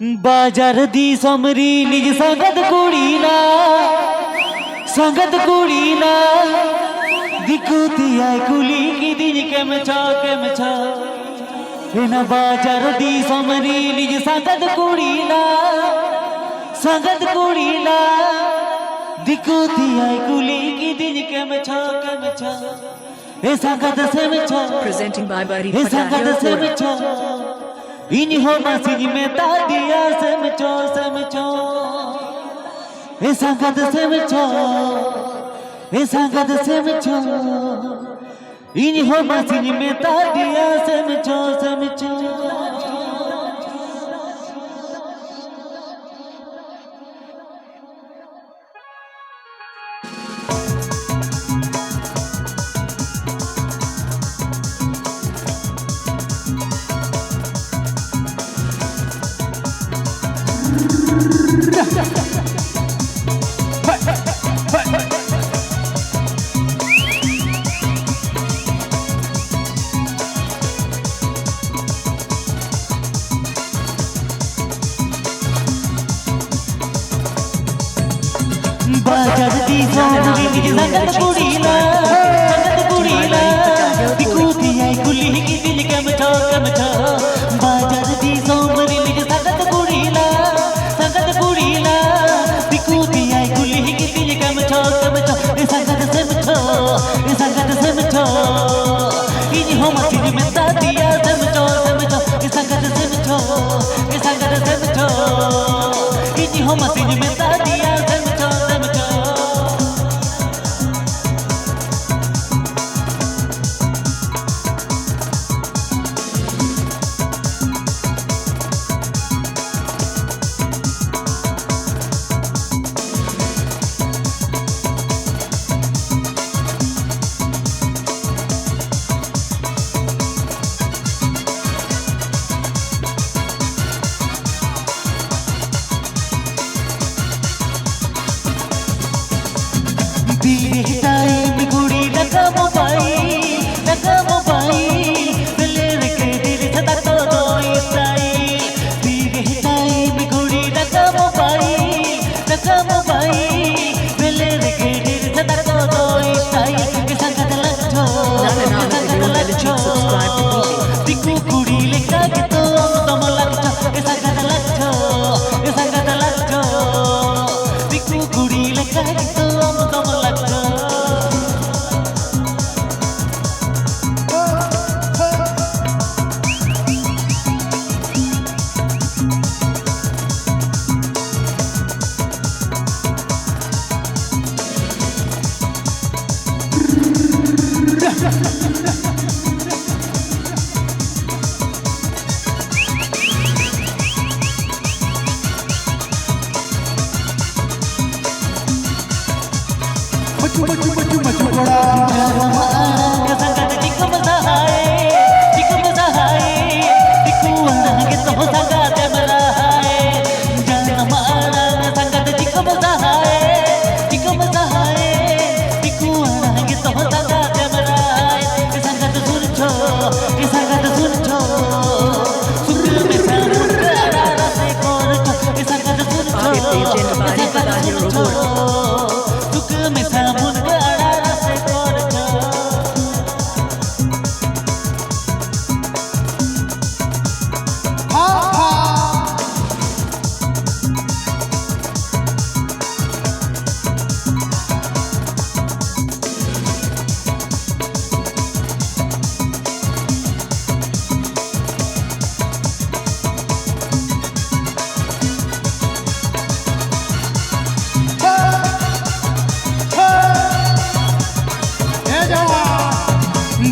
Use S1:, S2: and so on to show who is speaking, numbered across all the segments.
S1: बाजार दी समरी निज संगत कुड़ी ना दिखती आए कुली की दिन के मचा ना बाजार दी समरी निज संगत कुड़ी ना दिखती आए कुली की दिन के मचा ए संगत से मचा
S2: Presenting by Bari
S1: ए संगत से
S2: Patani.
S1: मचा इन हो मसीज में तादिया से मचो ए संगत से मचो इन हो मसीज में तादिया से मचो बाजार दी सोनी निज संगत कुड़ी ना दिखती आई कुली की दिल के मचो बाजार दी सोमरी निज संगत कुड़ी ना दिखती आई कुली की दिल के मचो ए संगत से मचो इन हो मसीज में तादिया से मचो ए संगत से मचो इन हो मसीज में तादिया से मचो टाइम गुड़ी लगा मोबाइल दिले के दिल सदा तो दोई टाइम गुड़ी लगा मोबाइल दिले के दिल सदा तो दोई के संगत लच्छो दिकु गुड़ी लेका के तो तम लच्छो के संगत लच्छो दिकु गुड़ी लेका के तो तम लच्छो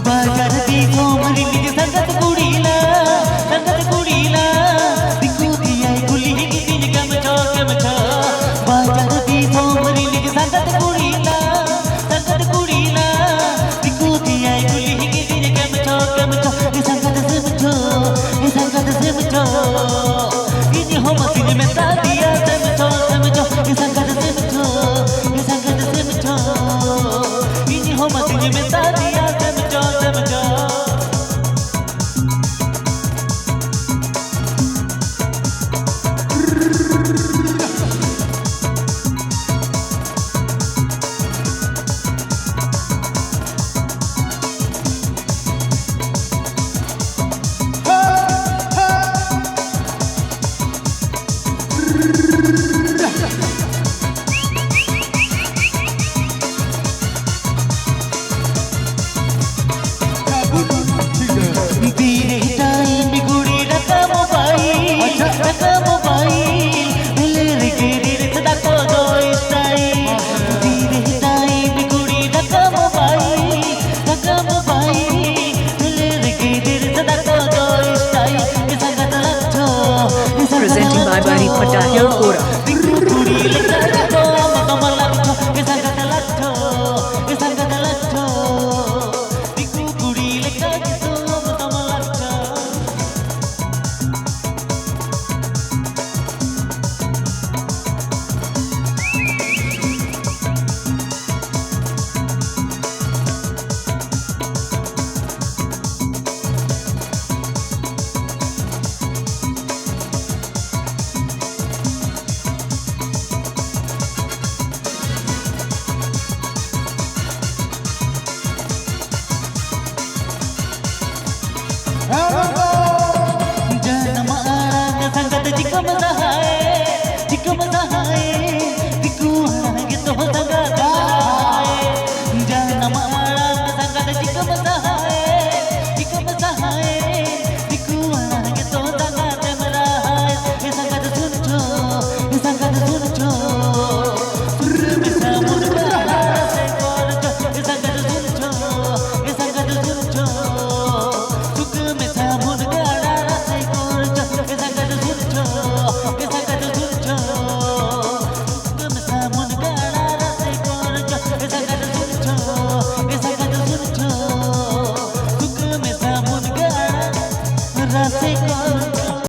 S1: बाजार दी सोमरी निज संगत कुड़ी ना दिखती आई कुली की दिल के मचो बाजार दी सोमरी निज संगत कुड़ी ना दिखती आई कुली की दिल के मचो ए संगत से मचो इन हो मसीज में तादिया से मचो ए संगत से मचो इन हो मसीज में तादिया से मचो
S2: Presenting by Bari Pata Hair Kora.